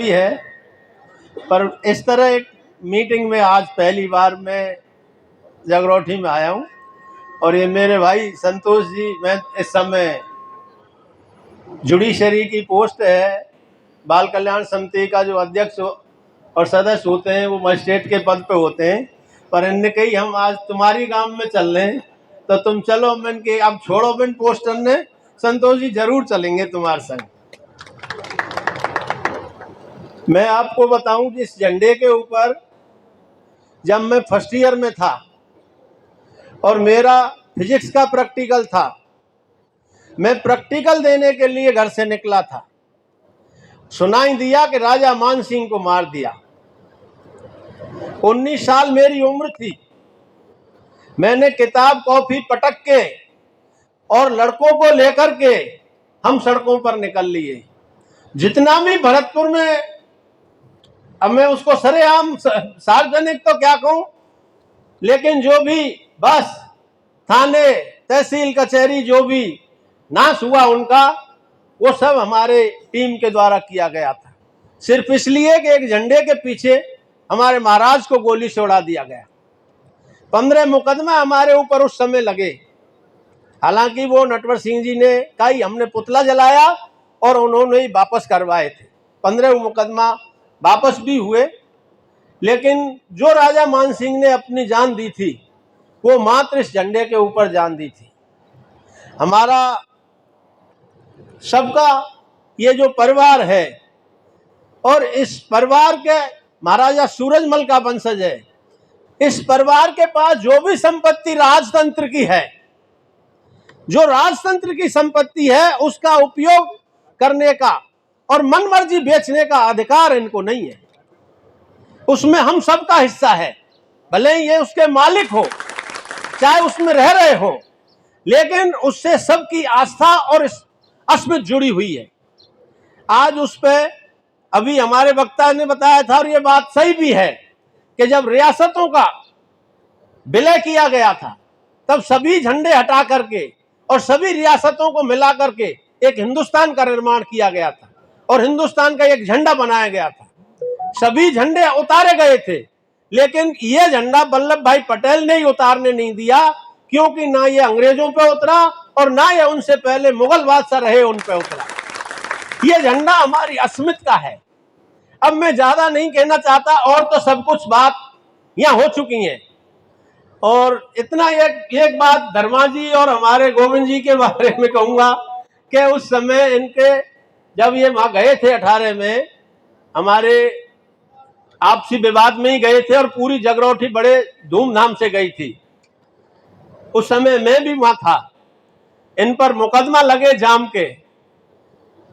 भी है, पर इस तरह एक मीटिंग में आज पहली बार मैं जगरोठी में आया हूँ। और ये मेरे भाई संतोष जी, मैं इस समय जुडिशरी की पोस्ट है, बाल कल्याण समिति का जो अध्यक्ष और सदस्य होते हैं वो मजिस्ट्रेट के पद पे होते हैं, पर इनने कही हम आज तुम्हारी गांव में चल रहे हैं तो तुम चलो। मैंने के अब छोड़ो बिन पोस्टर ने, संतोष जी जरूर चलेंगे तुम्हारे संग। मैं आपको बताऊं कि इस झंडे के ऊपर जब मैं फर्स्ट ईयर में था और मेरा फिजिक्स का प्रैक्टिकल था, मैं प्रैक्टिकल देने के लिए घर से निकला था, सुनाई दिया कि राजा मान सिंह को मार दिया। 19 साल मेरी उम्र थी। मैंने किताब कॉपी पटक के और लड़कों को लेकर के हम सड़कों पर निकल लिए। जितना भी भरतपुर में, अब मैं उसको सरेआम सार्वजनिक तो क्या कहूं, लेकिन जो भी बस थाने तहसील कचहरी जो भी नाश हुआ उनका, वो सब हमारे टीम के द्वारा किया गया था, सिर्फ इसलिए कि एक झंडे के पीछे हमारे महाराज को गोली से उड़ा दिया गया। 15 मुकदमा हमारे ऊपर उस समय लगे। हालांकि वो नटवर सिंह जी ने कहा हमने पुतला जलाया और उन्होंने ही वापस करवाए थे। 15 मुकदमा वापस भी हुए, लेकिन जो राजा मान सिंह ने अपनी जान दी थी वो मात्र इस झंडे के ऊपर जान दी थी। हमारा सबका ये जो परिवार है, और इस परिवार के महाराजा सूरजमल का वंशज है, इस परिवार के पास जो भी संपत्ति राजतंत्र की है, जो राजतंत्र की संपत्ति है, उसका उपयोग करने का और मनमर्जी बेचने का अधिकार इनको नहीं है। उसमें हम सबका हिस्सा है, भले ही ये उसके मालिक हो, चाहे उसमें रह रहे हो, लेकिन उससे सबकी आस्था और अस्मिता जुड़ी हुई है। आज उस पे अभी हमारे वक्ता ने बताया था, और ये बात सही भी है, कि जब रियासतों का विलय किया गया था तब सभी झंडे हटा करके और सभी रियासतों को मिला करके एक हिंदुस्तान का निर्माण किया गया था और हिंदुस्तान का एक झंडा बनाया गया था। सभी झंडे उतारे गए थे, लेकिन ये झंडा वल्लभ भाई पटेल ने ही उतारने नहीं दिया, क्योंकि ना ये अंग्रेजों पे उतरा और ना ये उनसे पहले मुगल बादशाह रहे उन पे उतरा। ये झंडा हमारी अस्मिता का है। अब मैं ज्यादा नहीं कहना चाहता, और तो सब कुछ बात यहाँ हो चुकी है। और इतना एक बात धर्मा जी और हमारे गोविंद जी के बारे में कहूंगा कि उस समय इनके जब ये वहां गए थे 18 में, हमारे आपसी विवाद में ही गए थे और पूरी जगरोठी बड़े धूमधाम से गई थी। उस समय मैं भी वहां था। इन पर मुकदमा लगे जाम के।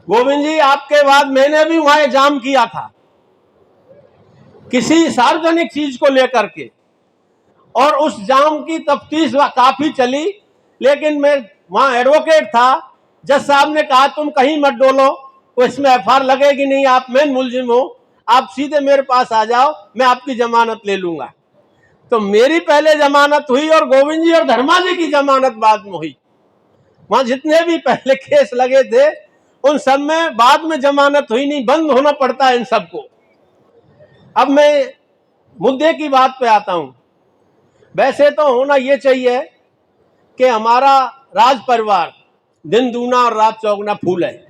गोविंद जी, आपके बाद मैंने भी वहां जाम किया था किसी सार्वजनिक चीज को लेकर के, और उस जाम की तफ्तीश काफी चली, लेकिन मैं वहां एडवोकेट था। जज साहब ने कहा तुम कहीं मत डोलो, तो इसमें एफआईआर लगेगी नहीं, आप मेन मुलजिम हो, आप सीधे मेरे पास आ जाओ, मैं आपकी जमानत ले लूंगा। तो मेरी पहले जमानत हुई और गोविंद जी और धर्मा जी की जमानत बाद में हुई। वहां जितने भी पहले केस लगे थे उन सब में बाद में जमानत हुई नहीं, बंद होना पड़ता है इन सबको। अब मैं मुद्दे की बात पे आता हूं। वैसे तो होना ये चाहिए कि हमारा राज परिवार दिन दूना और रात चौगुना फूल है,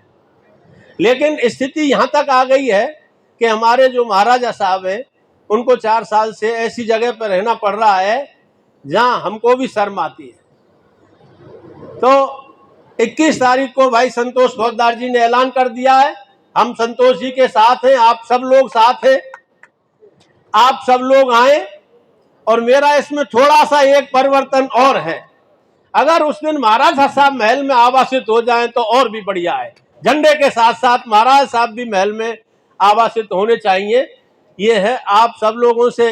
लेकिन स्थिति यहां तक आ गई है कि हमारे जो महाराजा साहब हैं उनको 4 साल से ऐसी जगह पर रहना पड़ रहा है जहां हमको भी शर्म आती है। तो 21 तारीख को भाई संतोष फौजदार जी ने ऐलान कर दिया है, हम संतोष जी के साथ हैं, आप सब लोग साथ हैं, आप सब लोग आए। और मेरा इसमें थोड़ा सा एक परिवर्तन और है, अगर उस दिन महाराजा साहब महल में आवासित हो जाएं तो और भी बढ़िया है। झंडे के साथ साथ महाराज साहब भी महल में आवासित होने चाहिए। ये है आप सब लोगों से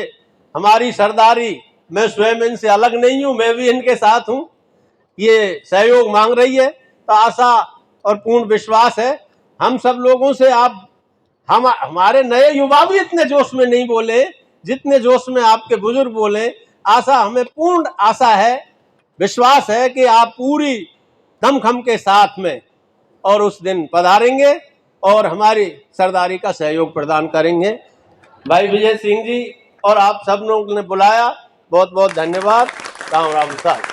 हमारी सरदारी, मैं स्वयं इनसे अलग नहीं हूं, मैं भी इनके साथ हूं। ये सहयोग मांग रही है, तो आशा और पूर्ण विश्वास है हम सब लोगों से। आप हमारे नए युवा भी इतने जोश में नहीं बोले जितने जोश में आपके बुजुर्ग बोले। आशा, हमें पूर्ण आशा है, विश्वास है कि आप पूरी दमखम के साथ में और उस दिन पधारेंगे और हमारी सरदारी का सहयोग प्रदान करेंगे। भाई विजय सिंह जी और आप सब लोगों ने बुलाया, बहुत बहुत धन्यवाद। राम राम साहब।